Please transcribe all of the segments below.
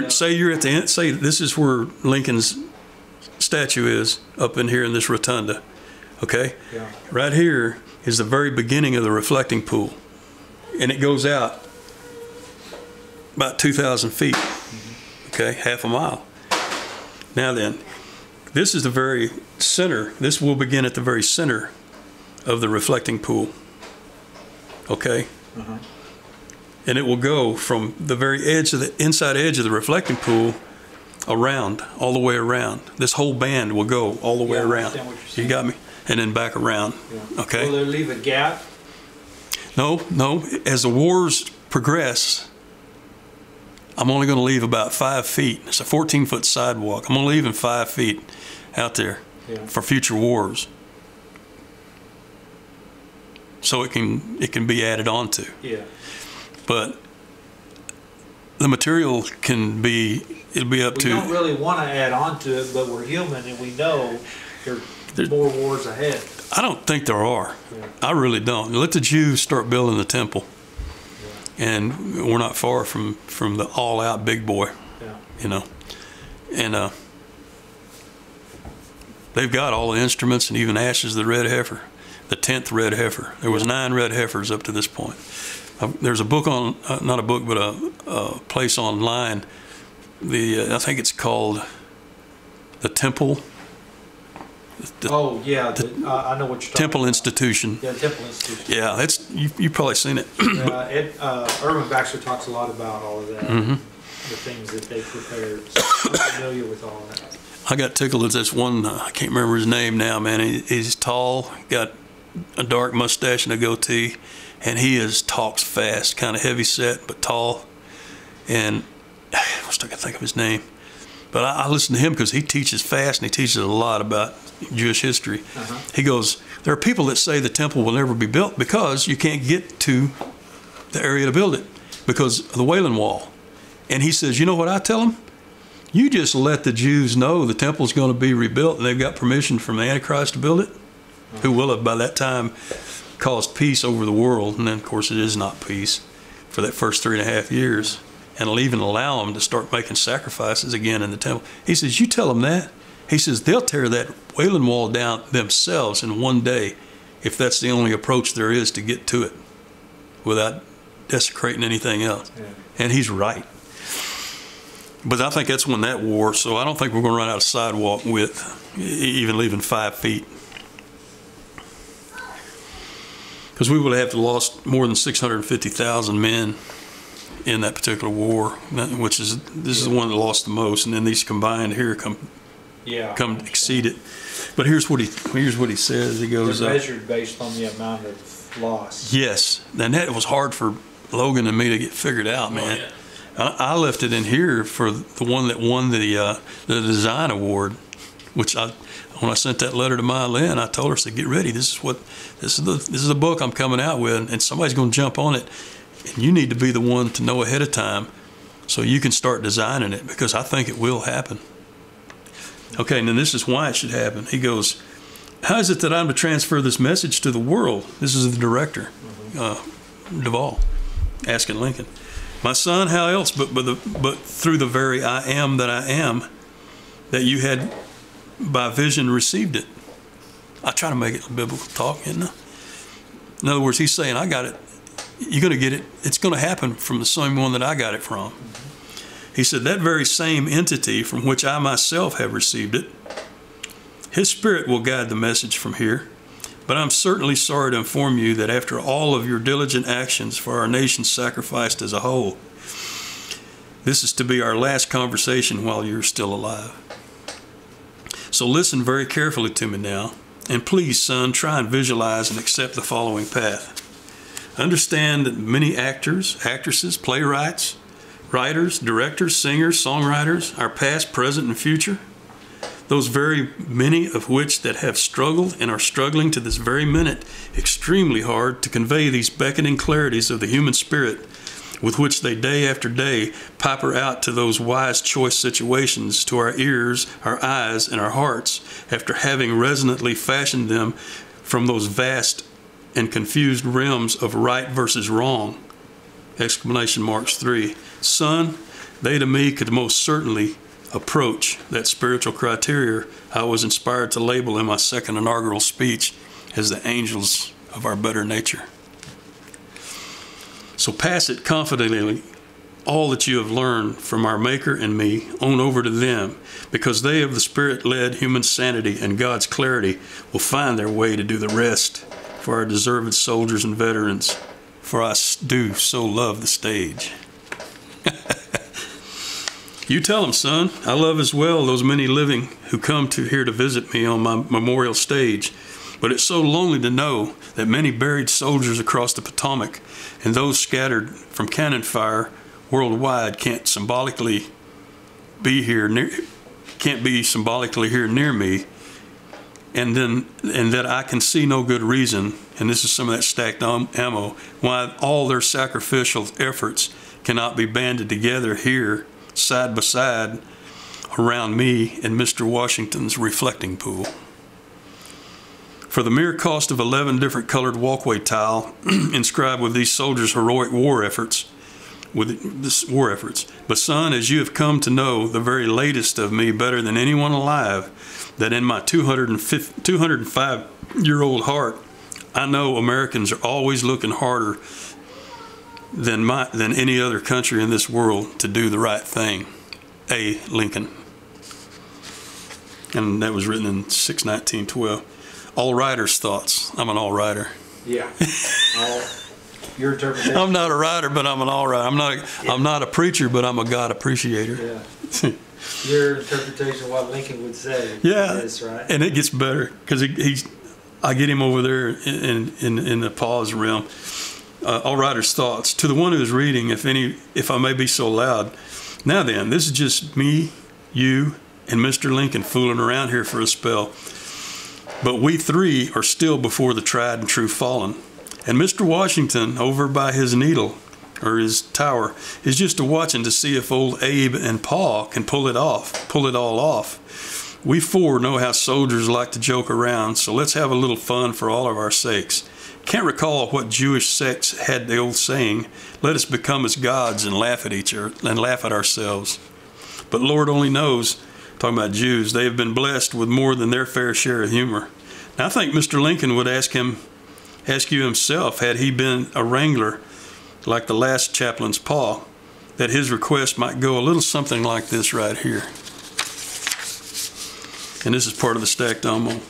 Say you're at the end. Say this is where Lincoln's statue is, up in here in this rotunda. Okay? Yeah. Right here is the very beginning of the reflecting pool. And it goes out about 2,000 feet. Mm-hmm. Okay? Half a mile. Now then, this is the very center. This will begin at the very center of the reflecting pool. Okay? Uh-huh. And it will go from the very edge of the inside edge of the reflecting pool around, all the way around. This whole band will go all the way around. I understand what you're saying. You got me? And then back around. Yeah. Okay? Will they leave a gap? No. As the wars progress, I'm only going to leave about 5 feet. It's a 14-foot sidewalk. I'm only leaving 5 feet out there for future wars. So it can be added on to. Yeah. But the material can be, it'll be up to... We don't really want to add on to it, but we're human and we know there's more wars ahead. I don't think there are. Yeah. I really don't. Let the Jews start building the temple. Yeah. And we're not far from the all-out big boy, you know. And they've got all the instruments and even ashes of the red heifer, the 10th red heifer. There was 9 red heifers up to this point. There's a book on, not a book, but a place online. I think it's called The Temple. I know what you're talking Temple about. Institution. Yeah, Temple Institution. Yeah, that's you've probably seen it. Irvin Baxter talks a lot about all of that, the things that they prepared. So I'm familiar with all of that. I got tickled at this one, I can't remember his name now, man. He's tall, got a dark mustache and a goatee, and talks fast, kind of heavy set, but tall. And I wish I could think of his name. But I listen to him because he teaches fast and he teaches a lot about Jewish history. He goes, there are people that say the temple will never be built because you can't get to the area to build it because of the Wailing Wall. And he says, you know what I tell them? You just let the Jews know the temple's going to be rebuilt and they've got permission from the Antichrist to build it, who will have by that time caused peace over the world. And then, of course, it is not peace for that first 3.5 years. And it'll even allow them to start making sacrifices again in the temple. He says, you tell them that. He says, they'll tear that Wailing Wall down themselves in one day if that's the only approach there is to get to it without desecrating anything else. Yeah. And he's right. But I think that's when that war, so I don't think we're going to run out of sidewalk width, even leaving 5 feet. Because we would have lost more than 650,000 men in that particular war, which is, this is the one that lost the most, and then these combined here come exceed it. But here's what he says. He goes, they're measured based on the amount of loss. Yes, and that was hard for Logan and me to get figured out, man. Oh, yeah. I left it in here for the one that won the design award, which when I sent that letter to Maya Lynn, I told her, I said, get ready. This is the book I'm coming out with, and somebody's going to jump on it, and you need to be the one to know ahead of time so you can start designing it, because I think it will happen. Okay, and then this is why it should happen. He goes, how is it that I'm to transfer this message to the world? This is the director, Duvall, asking Lincoln. My son, how else but through the very I am that I am, that you had by vision received it. I try to make it a biblical talk, isn't it? In other words, he's saying, I got it. You're going to get it. It's going to happen from the same one that I got it from. He said, that very same entity from which I myself have received it, his spirit will guide the message from here. But I'm certainly sorry to inform you that after all of your diligent actions for our nation sacrificed as a whole, this is to be our last conversation while you're still alive. So listen very carefully to me now, and please, son, try and visualize and accept the following path. Understand that many actors, actresses, playwrights, writers, directors, singers, songwriters, our past, present, and future, those very many of which that have struggled and are struggling to this very minute extremely hard to convey these beckoning clarities of the human spirit with which they day after day piper out to those wise choice situations to our ears, our eyes, and our hearts after having resonantly fashioned them from those vast and confused realms of right versus wrong. Exclamation marks 3. Son, they to me could most certainly approach that spiritual criteria I was inspired to label in my second inaugural speech as the angels of our better nature. So pass it confidently, all that you have learned from our Maker and me, on over to them, because they of the Spirit-led human sanity and God's clarity will find their way to do the rest for our deserved soldiers and veterans, for I do so love the stage. You tell them, son, I love as well those many living who come to here to visit me on my memorial stage. But it's so lonely to know that many buried soldiers across the Potomac and those scattered from cannon fire worldwide can't be symbolically here near me, and that I can see no good reason, and this is some of that stacked ammo, why all their sacrificial efforts cannot be banded together here side by side around me and Mr. Washington's reflecting pool. For the mere cost of 11 different colored walkway tile inscribed with these soldiers' heroic war efforts. But son, as you have come to know the very latest of me better than anyone alive, that in my 205-year-old heart, I know Americans are always looking harder than any other country in this world to do the right thing. A. Lincoln. And that was written in 6/1912. All writers' thoughts. I'm an all writer. Yeah. Your interpretation. I'm not a writer, but I'm an all writer. I'm not a preacher, but I'm a God appreciator. Yeah. Your interpretation of what Lincoln would say. Yeah. Is, right? And it gets better because I get him over there in the pause realm. All writers' thoughts. To the one who is reading, if I may be so loud. Now then, this is just me, you, and Mr. Lincoln fooling around here for a spell. But we three are still before the tried and true fallen. And Mr. Washington, over by his needle, or his tower, is just a-watching to see if old Abe and Pa can pull it all off. We four know how soldiers like to joke around, so let's have a little fun for all of our sakes. Can't recall what Jewish sects had the old saying, let us become as gods and laugh at ourselves. But Lord only knows, talking about Jews, they have been blessed with more than their fair share of humor. Now I think Mr. Lincoln would ask you himself, had he been a wrangler like the last chaplain's pa, that his request might go a little something like this right here. And this is part of the stacked ammo.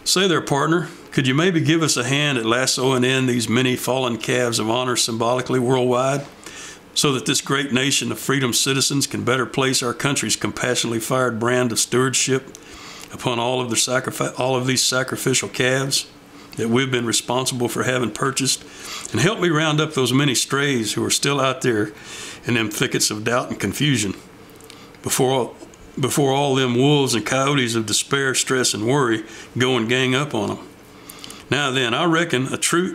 Say there, partner, could you maybe give us a hand at lassoing in these many fallen calves of honor symbolically worldwide, so that this great nation of freedom citizens can better place our country's compassionately fired brand of stewardship upon all of these sacrificial calves that we've been responsible for having purchased, and help me round up those many strays who are still out there in them thickets of doubt and confusion before all them wolves and coyotes of despair, stress, and worry go and gang up on them. Now then, I reckon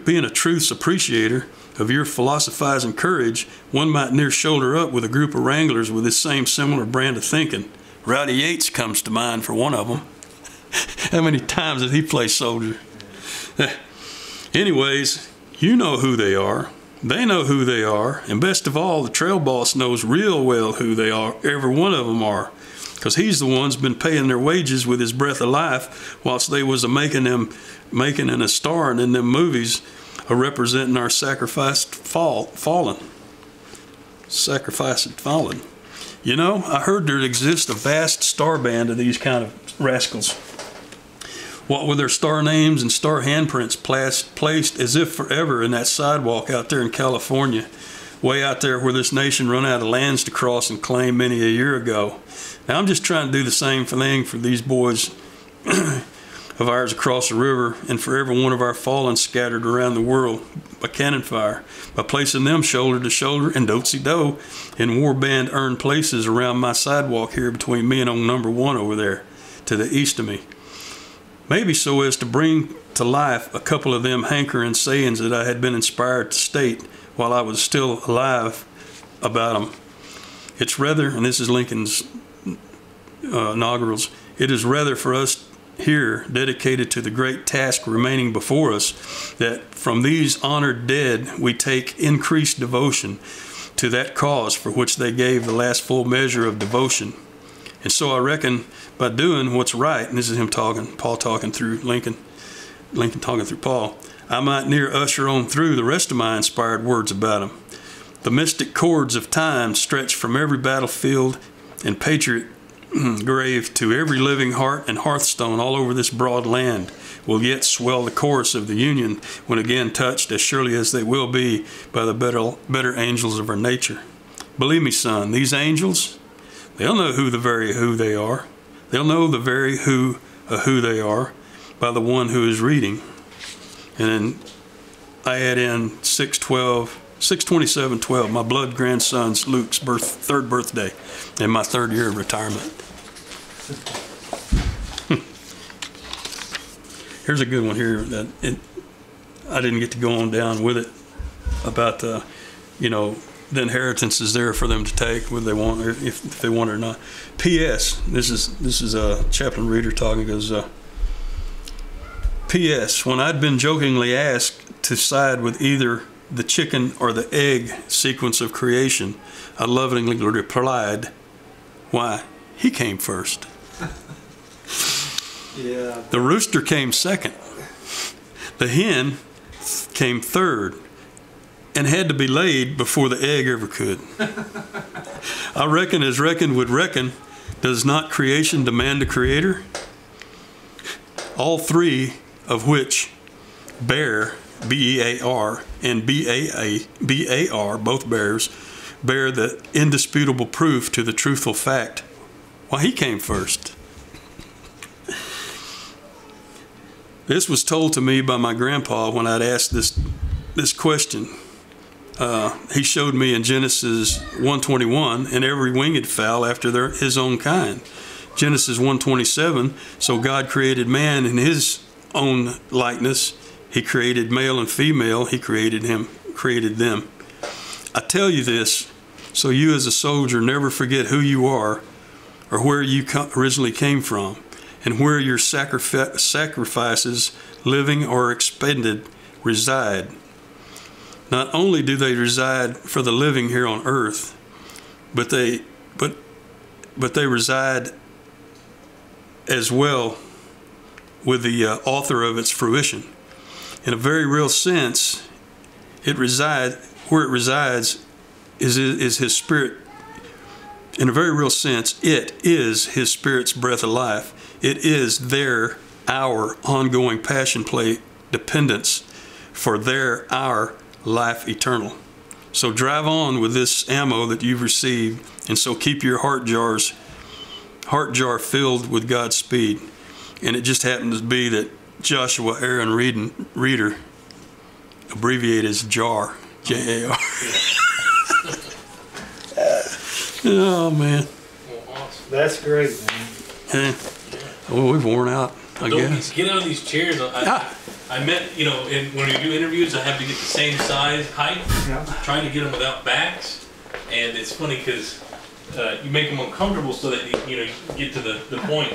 being a truth's appreciator of your philosophizing courage, one might near shoulder up with a group of wranglers with this same similar brand of thinking. Rowdy Yates comes to mind for one of them. How many times did he play soldier? Anyways, you know who they are. They know who they are. And best of all, the trail boss knows real well who they are. Every one of them are. Because he's the one's been paying their wages with his breath of life whilst they was making and a starring in them movies representing our sacrificed fallen. You know, I heard there exists a vast star band of these kind of rascals. What with their star names and star handprints placed as if forever in that sidewalk out there in California, way out there where this nation run out of lands to cross and claim many a year ago. Now I'm just trying to do the same thing for these boys of ours across the river, and for every one of our fallen scattered around the world by cannon fire, by placing them shoulder to shoulder and do-si-do in warband earned places around my sidewalk here between me and on number 1 over there to the east of me. Maybe so as to bring to life a couple of them hankering sayings that I had been inspired to state while I was still alive about them. It's rather, and this is Lincoln's inaugurals, it is rather for us here dedicated to the great task remaining before us, that from these honored dead we take increased devotion, to that cause for which they gave the last full measure of devotion. And so I reckon by doing what's right, and this is him talking, Paul talking through Lincoln talking through Paul, I might near usher on through the rest of my inspired words about him. The mystic cords of time stretch from every battlefield and patriot grave to every living heart and hearthstone all over this broad land will yet swell the chorus of the Union when again touched, as surely as they will be, by the better angels of our nature. Believe me, son, these angels, they'll know who they are. They'll know the very who they are by the one who is reading. And then I add in 6/27/12, my blood grandson's Luke's third birthday and my 3rd year of retirement. Here's a good one here that I didn't get to go on down with it about the inheritance is there for them to take whether they want, or if they want it or not. P.S. This is a chaplain reader talking. Goes, P.S. When I'd been jokingly asked to side with either the chicken or the egg sequence of creation, I lovingly replied, "Why, he came first." Yeah. The rooster came second. The hen came third and had to be laid before the egg ever could. I reckon as reckon would reckon, does not creation demand a creator? All three of which bear, B-E-A-R, and B-A-R, both bears, bear the indisputable proof to the truthful fact. Why, he came first. This was told to me by my grandpa when I'd asked this question. He showed me in Genesis 1:21, and every winged fowl after his own kind. Genesis 1:27, so God created man in his own likeness. He created male and female. He created them. I tell you this, so you as a soldier never forget who you are or where you originally came from, and where your sacrifices, living or expended, reside. Not only do they reside for the living here on earth, but they reside as well with the author of its fruition. In a very real sense, where it resides is his spirit. In a very real sense, it is his spirit's breath of life. It is our ongoing passion play dependence for our life eternal. So drive on with this ammo that you've received, and so keep your heart jar filled with God's speed. And it just happens to be that Joshua Aaron Reeder, abbreviated as JAR, J-A-R. Oh man, that's great, man. Yeah. Well, we've worn out, I guess. Get out of these chairs. I met, when we do interviews, I have to get the same size, height, trying to get them without backs. And it's funny because you make them uncomfortable so that you get to the point,